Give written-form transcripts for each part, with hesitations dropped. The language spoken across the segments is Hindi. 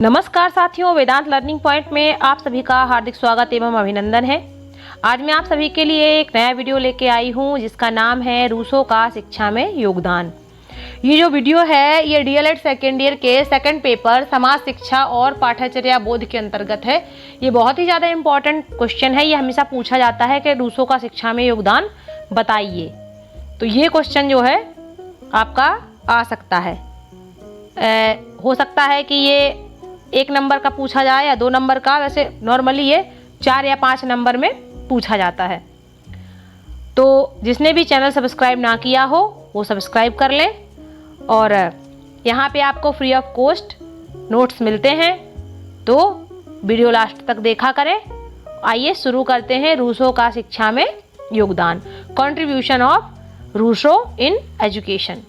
नमस्कार साथियों, वेदांत लर्निंग पॉइंट में आप सभी का हार्दिक स्वागत एवं अभिनंदन है। आज मैं आप सभी के लिए एक नया वीडियो लेके आई हूँ जिसका नाम है रूसों का शिक्षा में योगदान। ये जो वीडियो है ये डीएलएड सेकेंड ईयर के सेकंड पेपर समाज शिक्षा और पाठ्यचर्या बोध के अंतर्गत है। ये बहुत ही ज़्यादा इम्पॉर्टेंट क्वेश्चन है। ये हमेशा पूछा जाता है कि रूसों का शिक्षा में योगदान बताइए। तो ये क्वेश्चन जो है आपका आ सकता है। हो सकता है कि ये 1 नंबर का पूछा जाए या 2 नंबर का। वैसे नॉर्मली ये 4 या 5 नंबर में पूछा जाता है। तो जिसने भी चैनल सब्सक्राइब ना किया हो वो सब्सक्राइब कर लें और यहाँ पे आपको फ्री ऑफ कॉस्ट नोट्स मिलते हैं, तो वीडियो लास्ट तक देखा करें। आइए शुरू करते हैं रूसों का शिक्षा में योगदान, contribution of Rousseau in education.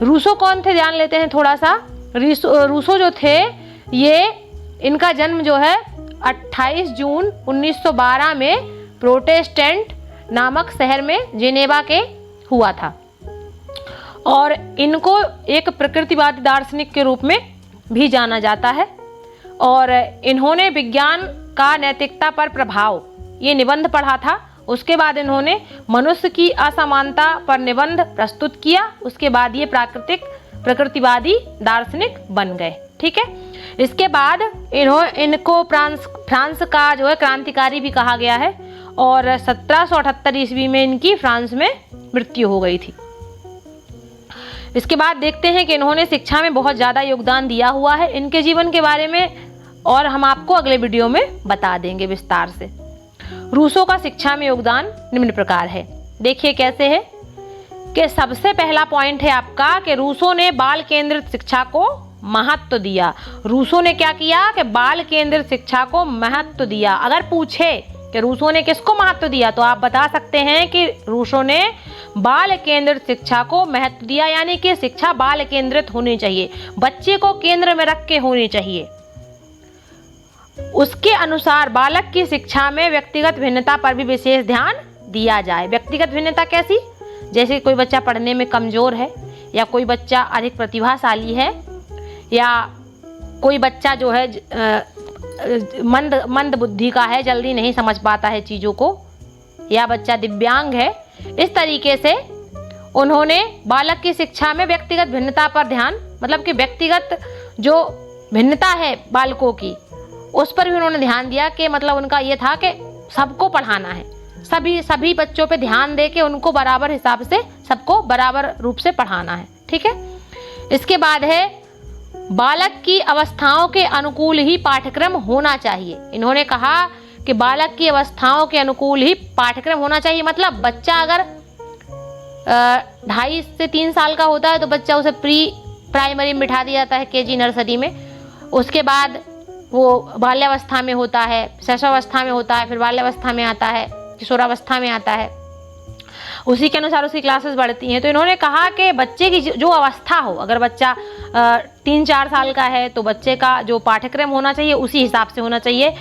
Rousseau कौन थे जान लेते हैं थोड़ा सा। रूसो जो थे ये इनका जन्म जो है 28 जून 1912 में प्रोटेस्टेंट नामक शहर में जेनेवा के हुआ था और इनको एक प्रकृतिवादी दार्शनिक के रूप में भी जाना जाता है। और इन्होंने विज्ञान का नैतिकता पर प्रभाव ये निबंध पढ़ा था। उसके बाद इन्होंने मनुष्य की असमानता पर निबंध प्रस्तुत किया। उसके बाद ये प्रकृतिवादी दार्शनिक बन गए। ठीक है, इसके बाद इनको फ्रांस का जो है क्रांतिकारी भी कहा गया है और 1778 ईस्वी में इनकी फ्रांस में मृत्यु हो गई थी। इसके बाद देखते हैं कि इन्होंने शिक्षा में बहुत ज़्यादा योगदान दिया हुआ है। इनके जीवन के बारे में और हम आपको अगले वीडियो में बता देंगे विस्तार से। रूसों का शिक्षा में योगदान निम्न प्रकार है। देखिए कैसे है कि सबसे पहला पॉइंट है आपका कि रूसों ने बाल केंद्रित शिक्षा को महत्व दिया। रूसों ने क्या किया कि बाल केंद्रित शिक्षा को महत्व दिया। अगर पूछे कि रूसों ने किसको महत्व दिया तो आप बता सकते हैं कि रूसों ने बाल केंद्रित शिक्षा को महत्व दिया, यानी कि शिक्षा बाल केंद्रित होनी चाहिए, बच्चे को केंद्र में रख के होनी चाहिए। उसके अनुसार बालक की शिक्षा में व्यक्तिगत भिन्नता पर भी विशेष ध्यान दिया जाए। व्यक्तिगत भिन्नता कैसी? जैसे कोई बच्चा पढ़ने में कमजोर है या कोई बच्चा अधिक प्रतिभाशाली है या कोई बच्चा जो है मंद बुद्धि का है, जल्दी नहीं समझ पाता है चीज़ों को, या बच्चा दिव्यांग है। इस तरीके से उन्होंने बालक की शिक्षा में व्यक्तिगत भिन्नता पर ध्यान, मतलब कि व्यक्तिगत जो भिन्नता है बालकों की उस पर भी उन्होंने ध्यान दिया। कि मतलब उनका ये था कि सबको पढ़ाना है, सभी बच्चों पे ध्यान दे के उनको बराबर हिसाब से सबको बराबर रूप से पढ़ाना है। ठीक है, इसके बाद है बालक की अवस्थाओं के अनुकूल ही पाठ्यक्रम होना चाहिए। इन्होंने कहा कि बालक की अवस्थाओं के अनुकूल ही पाठ्यक्रम होना चाहिए। मतलब बच्चा अगर 2.5 से 3 साल का होता है तो बच्चा उसे प्री प्राइमरी में बिठा दिया जाता है, केजी नर्सरी में। उसके बाद वो बाल्यावस्था में होता है, शैशवावस्था में होता है, फिर बाल्यावस्था में आता है, किशोरावस्था में आता है। उसी के अनुसार उसकी क्लासेस बढ़ती हैं। तो इन्होंने कहा कि बच्चे की जो अवस्था हो, अगर बच्चा 3-4 साल का है तो बच्चे का जो पाठ्यक्रम होना चाहिए उसी हिसाब से होना चाहिए।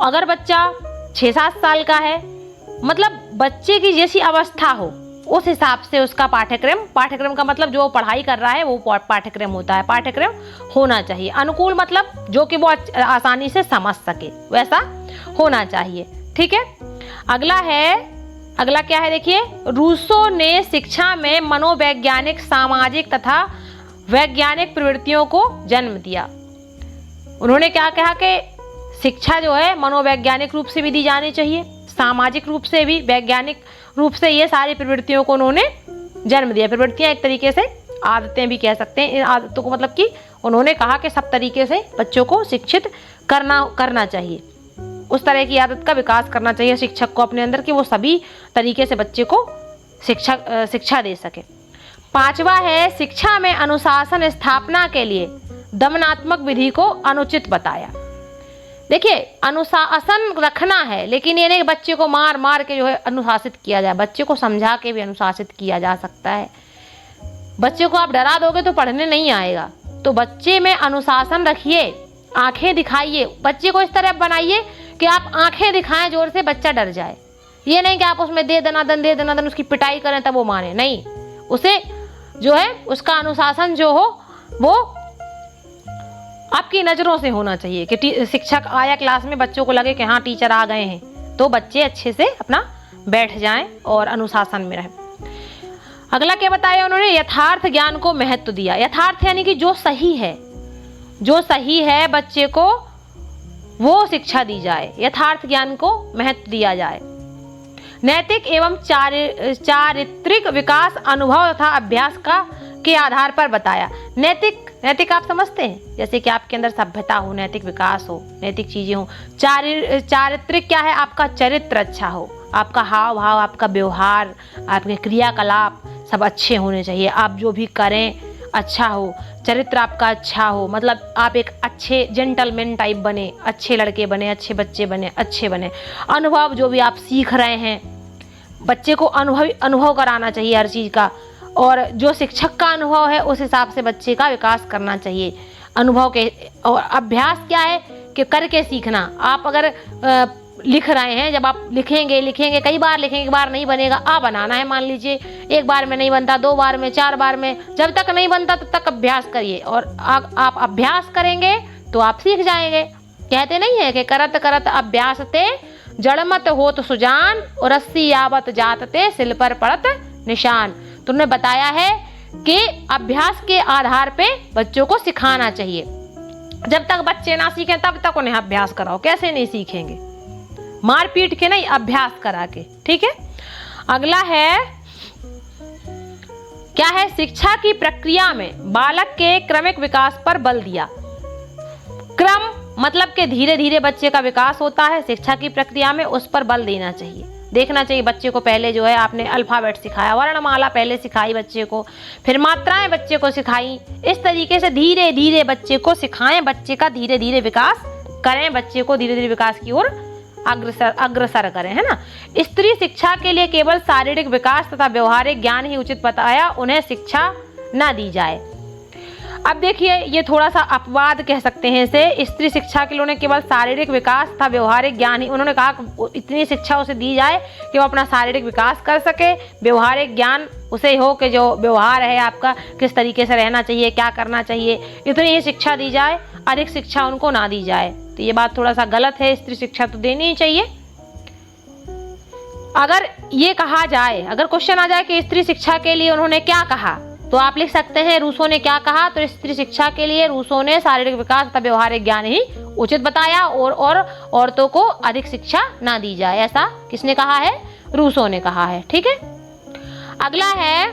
अगर बच्चा 6-7 साल का है, मतलब बच्चे की जैसी अवस्था हो उस हिसाब से उसका पाठ्यक्रम का मतलब जो पढ़ाई कर रहा है वो पाठ्यक्रम होता है। पाठ्यक्रम होना चाहिए अनुकूल, मतलब जो कि वो आसानी से समझ सके वैसा होना चाहिए। ठीक है, अगला क्या है देखिए। रूसो ने शिक्षा में मनोवैज्ञानिक, सामाजिक तथा वैज्ञानिक प्रवृत्तियों को जन्म दिया। उन्होंने क्या कहा कि शिक्षा जो है मनोवैज्ञानिक रूप से भी दी जानी चाहिए, सामाजिक रूप से भी, वैज्ञानिक रूप से। ये सारी प्रवृत्तियों को उन्होंने जन्म दिया। प्रवृत्तियां एक तरीके से आदतें भी कह सकते हैं। इन आदतों को मतलब कि उन्होंने कहा कि सब तरीके से बच्चों को शिक्षित करना चाहिए, उस तरह की आदत का विकास करना चाहिए शिक्षक को अपने अंदर कि वो सभी तरीके से बच्चे को शिक्षा दे सके। 5वां है शिक्षा में अनुशासन स्थापना के लिए दमनात्मक विधि को अनुचित बताया। देखिए, अनुशासन रखना है, लेकिन ये नहीं बच्चे को मार मार के जो है अनुशासित किया जाए। बच्चे को समझा के भी अनुशासित किया जा सकता है। बच्चे को आप डरा दोगे तो पढ़ने नहीं आएगा। तो बच्चे में अनुशासन रखिए, आंखें दिखाइए। बच्चे को इस तरह बनाइए कि आप आंखें दिखाएं जोर से, बच्चा डर जाए। ये नहीं कि आप उसमें दे दनादन उसकी पिटाई करें तब वो माने, नहीं। उसे जो है उसका अनुशासन जो हो वो आपकी नज़रों से होना चाहिए कि शिक्षक आया क्लास में, बच्चों को लगे कि हाँ टीचर आ गए हैं, तो बच्चे अच्छे से अपना बैठ जाएं और अनुशासन में रहें। अगला क्या बताया उन्होंने, यथार्थ ज्ञान को महत्व दिया। यथार्थ यानी कि जो सही है बच्चे को वो शिक्षा दी जाए, यथार्थ ज्ञान को महत्व दिया जाए। नैतिक एवं चारित्रिक विकास अनुभव तथा अभ्यास के आधार पर बताया। नैतिक आप समझते हैं, जैसे कि आपके अंदर सभ्यता हो, नैतिक विकास हो, नैतिक चीजें हो। चारित्रिक क्या है, आपका चरित्र अच्छा हो, आपका हाव भाव, आपका व्यवहार, आपके क्रियाकलाप सब अच्छे होने चाहिए, आप जो भी करें अच्छा हो, चरित्र आपका अच्छा हो, मतलब आप एक अच्छे जेंटलमैन टाइप बने, अच्छे लड़के बने, अच्छे बच्चे बने, अच्छे बने। अनुभव, जो भी आप सीख रहे हैं बच्चे को अनुभव कराना चाहिए हर चीज़ का, और जो शिक्षक का अनुभव है उस हिसाब से बच्चे का विकास करना चाहिए अनुभव के। और अभ्यास क्या है कि करके सीखना। आप अगर लिख रहे हैं, जब आप लिखेंगे कई बार लिखेंगे, एक बार नहीं बनेगा, बनाना है, मान लीजिए एक बार में नहीं बनता, 2 बार में, 4 बार में, जब तक नहीं बनता तब तक अभ्यास करिए, और आप अभ्यास करेंगे तो आप सीख जाएंगे। कहते नहीं है कि करत करत अभ्यास ते जड़मत होत सुजान, और रस्सी यावत जात ते सिल पर पड़त निशान। तो उन्होंने बताया है कि अभ्यास के आधार पे बच्चों को सिखाना चाहिए। जब तक बच्चे ना सीखें तब तक उन्हें अभ्यास कराओ। कैसे नहीं सीखेंगे, मार पीट के नहीं, अभ्यास करा के। ठीक है। अगला है क्या है, शिक्षा की प्रक्रिया में बालक के क्रमिक विकास पर बल दिया। क्रम मतलब कि धीरे धीरे बच्चे का विकास होता है, शिक्षा की प्रक्रिया में उस पर बल देना चाहिए। देखना चाहिए बच्चे को, पहले जो है आपने अल्फाबेट सिखाया, वर्णमाला पहले सिखाई बच्चे को, फिर मात्राएं बच्चे को सिखाई। इस तरीके से धीरे धीरे बच्चे को सिखाएं, बच्चे का धीरे धीरे विकास करें, बच्चे को धीरे धीरे विकास की ओर अग्रसर करें, है ना। स्त्री शिक्षा के लिए केवल शारीरिक विकास तथा व्यवहारिक ज्ञान ही उचित बताया, उन्हें शिक्षा न दी जाए। अब देखिए, ये थोड़ा सा अपवाद कह सकते हैं इसे। स्त्री शिक्षा के लिए उन्हें केवल शारीरिक विकास तथा व्यवहारिक ज्ञान ही, उन्होंने कहा इतनी शिक्षा उसे दी जाए कि वो अपना शारीरिक विकास कर सके, व्यवहारिक ज्ञान उसे हो कि जो व्यवहार है आपका, किस तरीके से रहना चाहिए, क्या करना चाहिए, इतनी ही शिक्षा दी जाए, अधिक शिक्षा उनको ना दी जाए। तो ये बात थोड़ा सा गलत है, स्त्री शिक्षा तो देनी ही चाहिए। अगर ये कहा जाए, अगर क्वेश्चन आ जाए कि स्त्री शिक्षा के लिए उन्होंने क्या कहा, तो आप लिख सकते हैं रूसो ने क्या कहा। तो स्त्री शिक्षा के लिए रूसो ने शारीरिक विकास तथा व्यवहारिक ज्ञान ही उचित बताया, और औरतों को अधिक शिक्षा ना दी जाए, ऐसा किसने कहा है, रूसो ने कहा है। ठीक है। अगला है,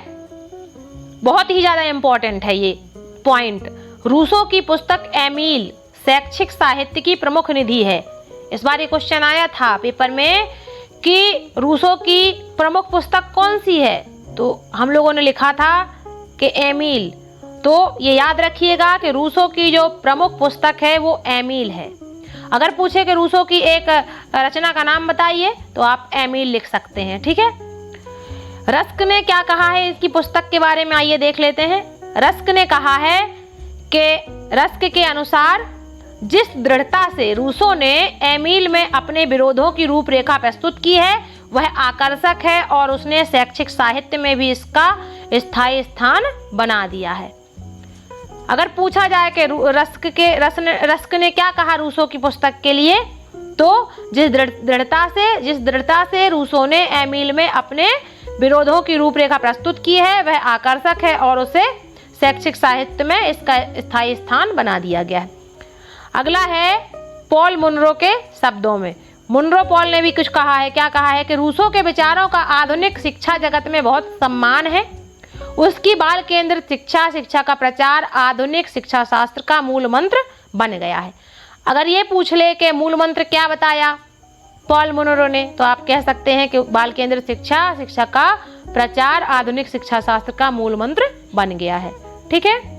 बहुत ही ज्यादा इंपॉर्टेंट है ये पॉइंट, रूसो की पुस्तक एमील शैक्षिक साहित्य की प्रमुख निधि है। इस बार ये क्वेश्चन आया था पेपर में कि रूसो की प्रमुख पुस्तक कौन सी है, तो हम लोगों ने लिखा था कि एमील। तो ये याद रखिएगा कि रूसो की जो प्रमुख पुस्तक है वो एमील है। अगर पूछे कि रूसो की एक रचना का नाम बताइए, तो आप एमील लिख सकते हैं। ठीक है। रस्क ने क्या कहा है इसकी पुस्तक के बारे में, आइए देख लेते हैं। रस्क ने कहा है कि रस्क के अनुसार जिस दृढ़ता से रूसो ने एमील में अपने विरोधों की रूपरेखा प्रस्तुत की है वह आकर्षक है, और उसने शैक्षिक साहित्य में भी इसका स्थायी स्थान बना दिया है। अगर पूछा जाए कि रस्क ने क्या कहा रूसो की पुस्तक के लिए, तो जिस दृढ़ता से रूसो ने एमील में अपने विरोधों की रूपरेखा प्रस्तुत की है वह आकर्षक है, और उसे शैक्षिक साहित्य में इसका स्थायी स्थान बना दिया गया है। अगला है पॉल मुनरो के शब्दों में। मुनरो पॉल ने भी कुछ कहा है। क्या कहा है कि रूसो के विचारों का आधुनिक शिक्षा जगत में बहुत सम्मान है। उसकी बाल केंद्रित शिक्षा का प्रचार आधुनिक शिक्षा शास्त्र का मूल मंत्र बन गया है। अगर ये पूछ ले कि मूल मंत्र क्या बताया पॉल मुनरो ने, तो आप कह सकते हैं कि बाल केंद्रित शिक्षा का प्रचार आधुनिक शिक्षा शास्त्र का मूल मंत्र बन गया है। ठीक है।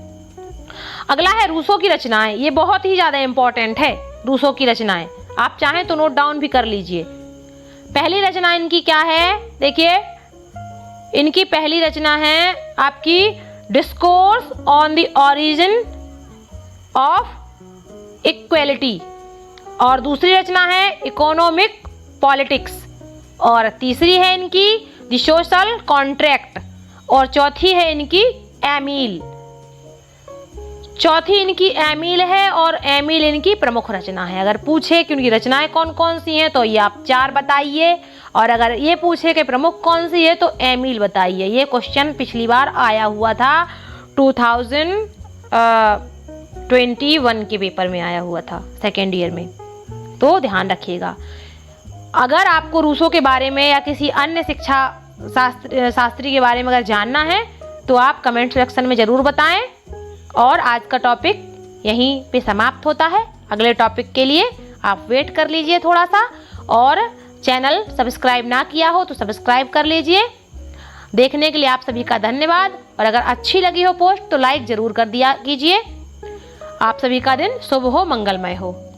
अगला है रूसो की रचनाएं। ये बहुत ही ज्यादा इंपॉर्टेंट है, रूसो की रचनाएं। आप चाहें तो नोट डाउन भी कर लीजिए। पहली रचना इनकी क्या है, देखिए इनकी पहली रचना है आपकी discourse on the origin of equality, और दूसरी रचना है इकोनॉमिक पॉलिटिक्स, और तीसरी है इनकी द सोशल कॉन्ट्रैक्ट, और चौथी है इनकी एमील। चौथी इनकी एमिल है और एमिल इनकी प्रमुख रचना है। अगर पूछे कि उनकी रचनाएं कौन कौन सी हैं तो ये आप 4 बताइए, और अगर ये पूछे कि प्रमुख कौन सी है तो एमिल बताइए। ये क्वेश्चन पिछली बार आया हुआ था, 2021 के पेपर में आया हुआ था, सेकेंड ईयर में, तो ध्यान रखिएगा। अगर आपको रूसो के बारे में या किसी अन्य शिक्षा शास्त्री के बारे में अगर जानना है तो आप कमेंट सेक्शन में ज़रूर बताएं। और आज का टॉपिक यहीं पे समाप्त होता है। अगले टॉपिक के लिए आप वेट कर लीजिए थोड़ा सा, और चैनल सब्सक्राइब ना किया हो तो सब्सक्राइब कर लीजिए। देखने के लिए आप सभी का धन्यवाद, और अगर अच्छी लगी हो पोस्ट तो लाइक ज़रूर कर दिया कीजिए। आप सभी का दिन शुभ हो, मंगलमय हो।